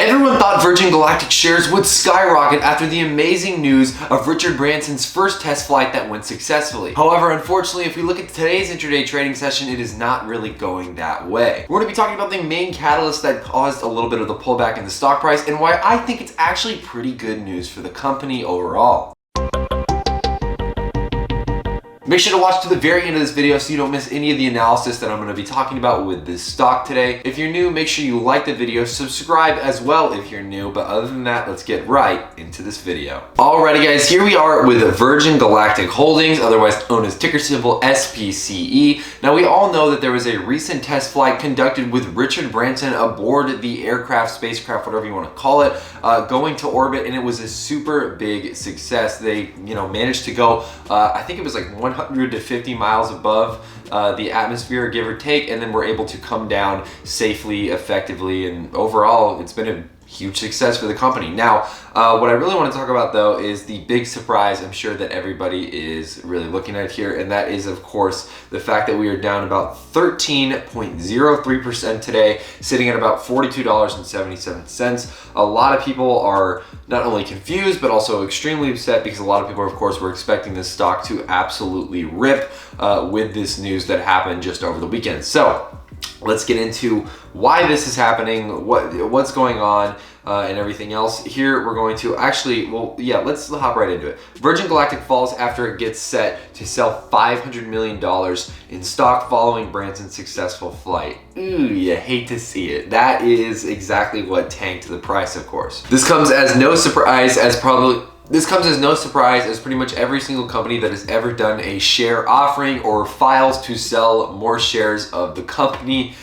Everyone thought Virgin Galactic shares would skyrocket after the amazing news of Richard Branson's first test flight that went successfully. However, unfortunately, if we look at today's intraday trading session, it is not really going that way. We're going to be talking about the main catalyst that caused a little bit of the pullback in the stock price and why I think it's actually pretty good news for the company overall. Make sure to watch to the very end of this video so you don't miss any of the analysis that I'm going to be talking about with this stock today. If you're new, make sure you like the video, subscribe as well if you're new, but other than that, let's get right into this video. Alrighty guys, here we are with Virgin Galactic Holdings, otherwise known as ticker symbol SPCE. Now we all know that there was a recent test flight conducted with Richard Branson aboard the aircraft, spacecraft, whatever you want to call it, going to orbit, and it was a super big success. They, managed to go, I think it was like 150 miles above the atmosphere, give or take, and then we're able to come down safely, effectively, and overall it's been a huge success for the company. Now, what I really want to talk about though is the big surprise I'm sure that everybody is really looking at here, and that is of course the fact that we are down about 13.03% today, sitting at about $42.77. A lot of people are not only confused but also extremely upset because a lot of people of course were expecting this stock to absolutely rip with this news that happened just over the weekend. So let's get into why this is happening, what's going on, and everything else. Here we're going to actually, let's hop right into it. Virgin Galactic falls after it gets set to sell $500 million in stock following Branson's successful flight. Ooh, you hate to see it. That is exactly what tanked the price, of course. This comes as no surprise as pretty much every single company that has ever done a share offering or files to sell more shares of the company.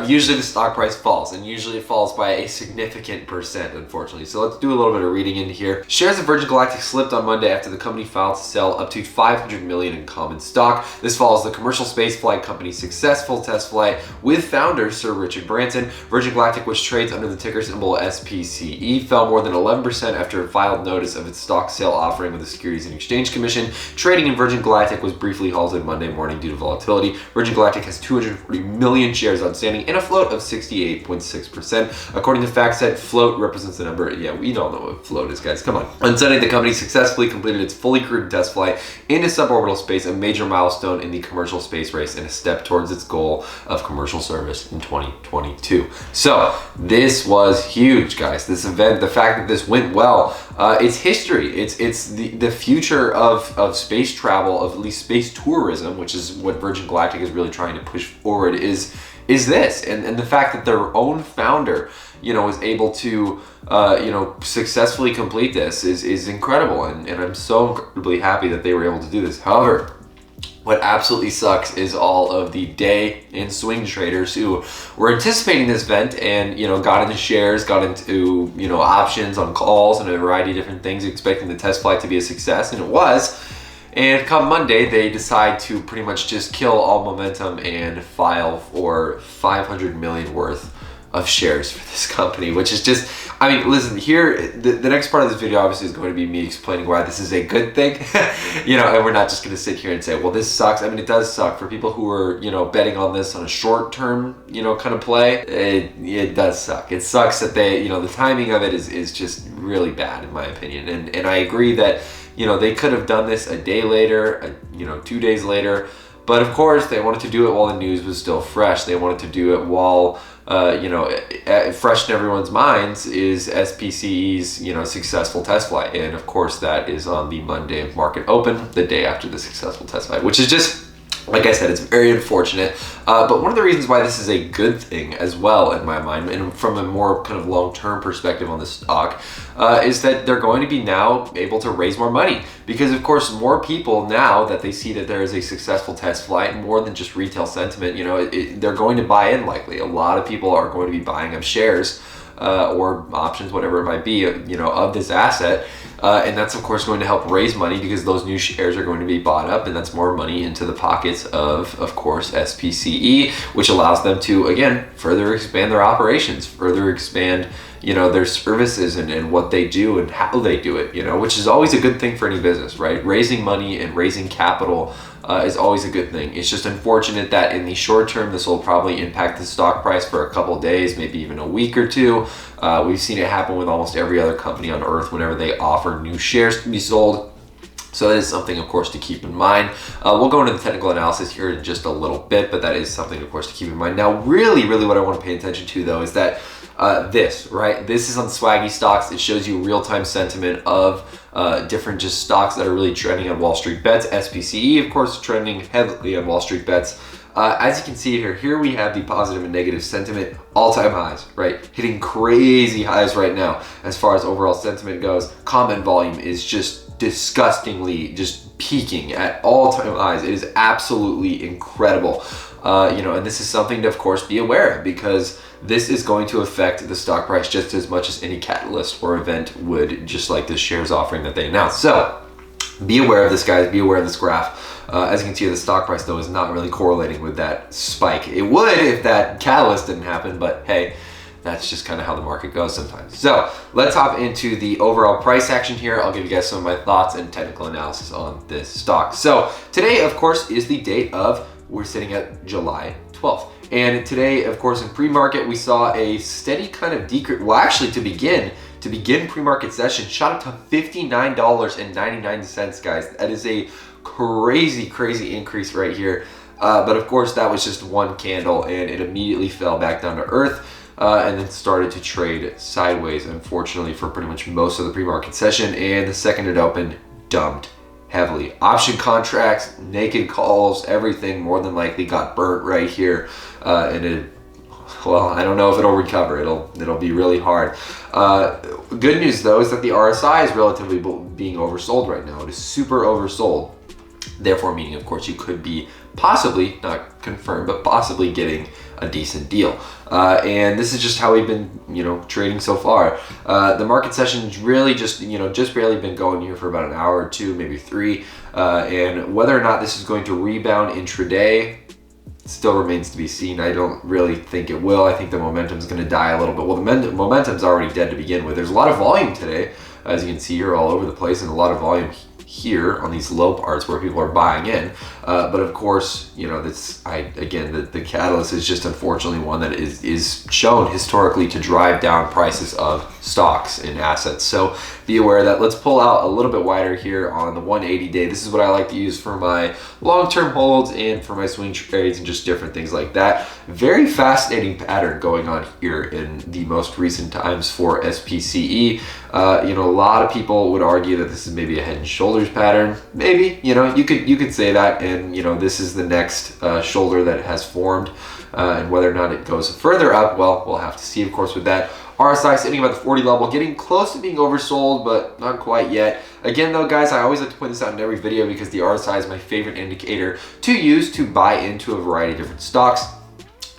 Usually the stock price falls, and usually it falls by a significant percent, unfortunately. So let's do a little bit of reading in here. Shares of Virgin Galactic slipped on Monday after the company filed to sell up to $500 million in common stock. This follows the commercial space flight company's successful test flight with founder Sir Richard Branson. Virgin Galactic, which trades under the ticker symbol SPCE, fell more than 11% after it filed notice of its stock sale offering with the Securities and Exchange Commission. Trading in Virgin Galactic was briefly halted Monday morning due to volatility. Virgin Galactic has 240 million shares outstanding and a float of 68.6%. According to FactSet, float represents the number. Yeah, we don't know what float is, guys. Come on. On Sunday, the company successfully completed its fully crewed test flight into suborbital space, a major milestone in the commercial space race and a step towards its goal of commercial service in 2022. So this was huge, guys. This event, the fact that this went well, it's history. It's the future of space travel, of at least space tourism, which is what Virgin Galactic is really trying to push forward, is this, and the fact that their own founder was able to successfully complete this is incredible, and I'm so incredibly happy that they were able to do this. However, what absolutely sucks is all of the day and swing traders who were anticipating this event and got into shares, got into options on calls and a variety of different things, expecting the test flight to be a success, and it was. And come Monday, they decide to pretty much just kill all momentum and file for $500 million worth of shares for this company, which is just, listen, here, the next part of this video obviously is going to be me explaining why this is a good thing, and we're not just going to sit here and say, well, this sucks. It does suck for people who are, betting on this on a short-term, kind of play. It does suck. It sucks that they, the timing of it is just really bad, in my opinion. And I agree that, they could have done this a day later, 2 days later, but of course they wanted to do it while the news was still fresh. They wanted to do it while, fresh in everyone's minds is SPCE's, successful test flight. And of course that is on the Monday of market open, the day after the successful test flight, which is just, like I said, it's very unfortunate, but one of the reasons why this is a good thing as well, in my mind, and from a more kind of long-term perspective on this stock, is that they're going to be now able to raise more money, because of course more people, now that they see that there is a successful test flight, more than just retail sentiment, they're going to buy in. Likely a lot of people are going to be buying up shares or options, whatever it might be, of this asset. And that's of course going to help raise money because those new shares are going to be bought up, and that's more money into the pockets of course, SPCE, which allows them to, again, further expand their operations, further expand, their services and what they do and how they do it, which is always a good thing for any business, right? Raising money and raising capital is always a good thing. It's just unfortunate that in the short term, this will probably impact the stock price for a couple days, maybe even a week or two. We've seen it happen with almost every other company on earth whenever they offer new shares to be sold. So that is something, of course, to keep in mind. We'll go into the technical analysis here in just a little bit, but that is something, of course, to keep in mind. Now, really what I want to pay attention to, though, is that this is on Swaggy Stocks. It shows you real-time sentiment of different just stocks that are really trending on Wall Street Bets. SPCE, of course, trending heavily on Wall Street Bets. As you can see here we have the positive and negative sentiment, all-time highs, right? Hitting crazy highs right now as far as overall sentiment goes. Comment volume is just disgustingly just peaking at all-time highs. It is absolutely incredible. And this is something to, of course, be aware of, because this is going to affect the stock price just as much as any catalyst or event would, just like this shares offering that they announced. So be aware of this, guys. Be aware of this graph. As you can see, the stock price, though, is not really correlating with that spike. It would if that catalyst didn't happen, but hey, that's just kind of how the market goes sometimes. So let's hop into the overall price action here. I'll give you guys some of my thoughts and technical analysis on this stock. So today, of course, is the date of, we're sitting at July 12th. And today, of course, in pre-market, we saw a steady kind of decrease. Well, actually, to begin pre-market session, shot up to $59.99, guys. That is a crazy increase right here. But of course, that was just one candle, and it immediately fell back down to earth. And then started to trade sideways, unfortunately, for pretty much most of the pre-market session. And the second it opened, dumped heavily. Option contracts, naked calls, everything more than likely got burnt right here. And I don't know if it'll recover. It'll be really hard. Good news, though, is that the RSI is relatively being oversold right now. It is super oversold. Therefore, meaning, of course, you could be possibly, not confirmed, but possibly getting a decent deal. And this is just how we've been, trading so far. The market session's really just barely been going here for about an hour or two, maybe three. And whether or not this is going to rebound intraday still remains to be seen. I don't really think it will. I think the momentum's going to die a little bit. Well, the momentum's already dead to begin with. There's a lot of volume today, as you can see here, all over the place, and a lot of volume here on these low parts where people are buying in. But of course, the catalyst is just unfortunately one that is shown historically to drive down prices of stocks and assets. So be aware of that. Let's pull out a little bit wider here on the 180 day. This is what I like to use for my long-term holds and for my swing trades and just different things like that. Very fascinating pattern going on here in the most recent times for SPCE. A lot of people would argue that this is maybe a head and shoulders pattern. Maybe, you could say that, and this is the next shoulder that has formed, and whether or not it goes further up, well, we'll have to see, of course, with that. RSI sitting about the 40 level, getting close to being oversold, but not quite yet. Again, though, guys, I always like to point this out in every video because the RSI is my favorite indicator to use to buy into a variety of different stocks.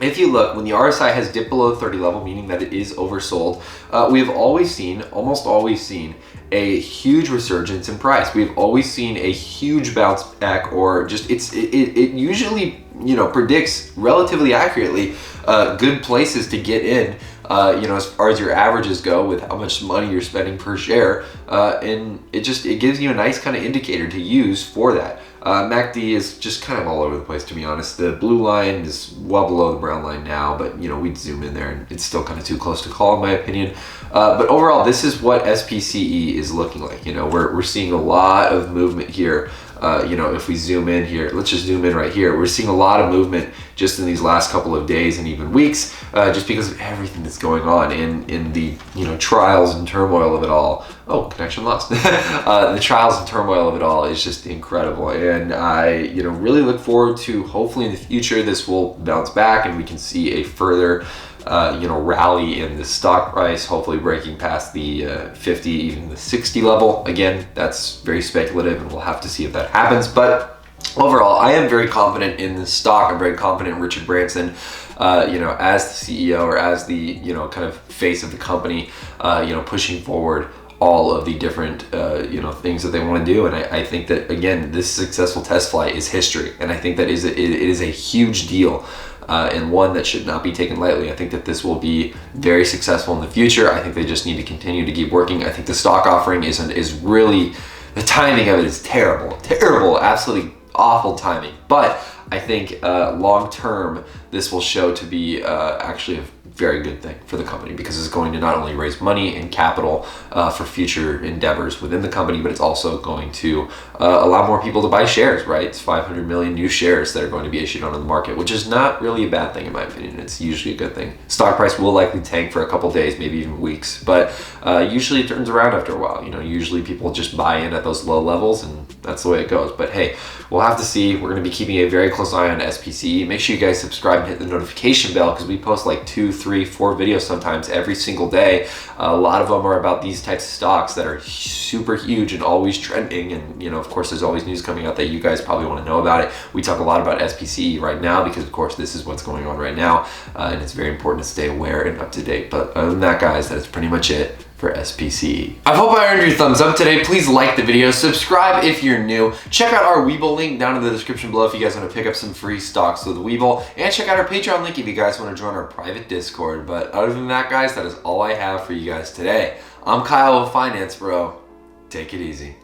If you look, when the RSI has dipped below the 30 level, meaning that it is oversold, we have almost always seen a huge resurgence in price. We've always seen a huge bounce back, or just it usually predicts relatively accurately good places to get in. As far as your averages go, with how much money you're spending per share, and it gives you a nice kind of indicator to use for that. MACD is just kind of all over the place, to be honest. The blue line is well below the brown line now, but we'd zoom in there and it's still kind of too close to call, in my opinion. But overall, this is what SPCE is looking like. We're seeing a lot of movement here. If we zoom in here, let's just zoom in right here. We're seeing a lot of movement just in these last couple of days and even weeks, just because of everything that's going on in the trials and turmoil of it all. Oh, connection lost. The trials and turmoil of it all is just incredible, and I really look forward to, hopefully in the future, this will bounce back and we can see a further rally in the stock price, hopefully breaking past the 50, even the 60 level. Again, that's very speculative and we'll have to see if that happens. But overall, I am very confident in this stock. I'm very confident in Richard Branson, as the CEO, or as the, kind of face of the company, pushing forward all of the different things that they want to do. And I think that, again, this successful test flight is history, and I think that it is a huge deal and one that should not be taken lightly. I think that this will be very successful in the future. I think they just need to continue to keep working. I think the stock offering is really, the timing of it is terrible, absolutely awful timing. But I think long term, this will show to be actually a very good thing for the company, because it's going to not only raise money and capital for future endeavors within the company, but it's also going to allow more people to buy shares, right? It's 500 million new shares that are going to be issued onto the market, which is not really a bad thing in my opinion. It's usually a good thing. Stock price will likely tank for a couple days, maybe even weeks, but usually it turns around after a while. Usually people just buy in at those low levels, and that's the way it goes. But hey, we'll have to see. We're going to be keeping a very close eye on SPCE. Make sure you guys subscribe and hit the notification bell, because we post like 2, 3, 4 videos sometimes every single day. A lot of them are about these types of stocks that are super huge and always trending. And of course, there's always news coming out that you guys probably want to know about it. We talk a lot about SPCE right now because, of course, this is what's going on right now, and it's very important to stay aware and up to date. But other than that, guys, that is pretty much it for SPCE. I hope I earned your thumbs up today. Please like the video, subscribe if you're new. Check out our WeBull link down in the description below if you guys want to pick up some free stocks with WeBull, and check out our Patreon link if you guys want to join our private Discord. But other than that, guys, that is all I have for you guys today. I'm Kyle with Finance Bro. Take it easy.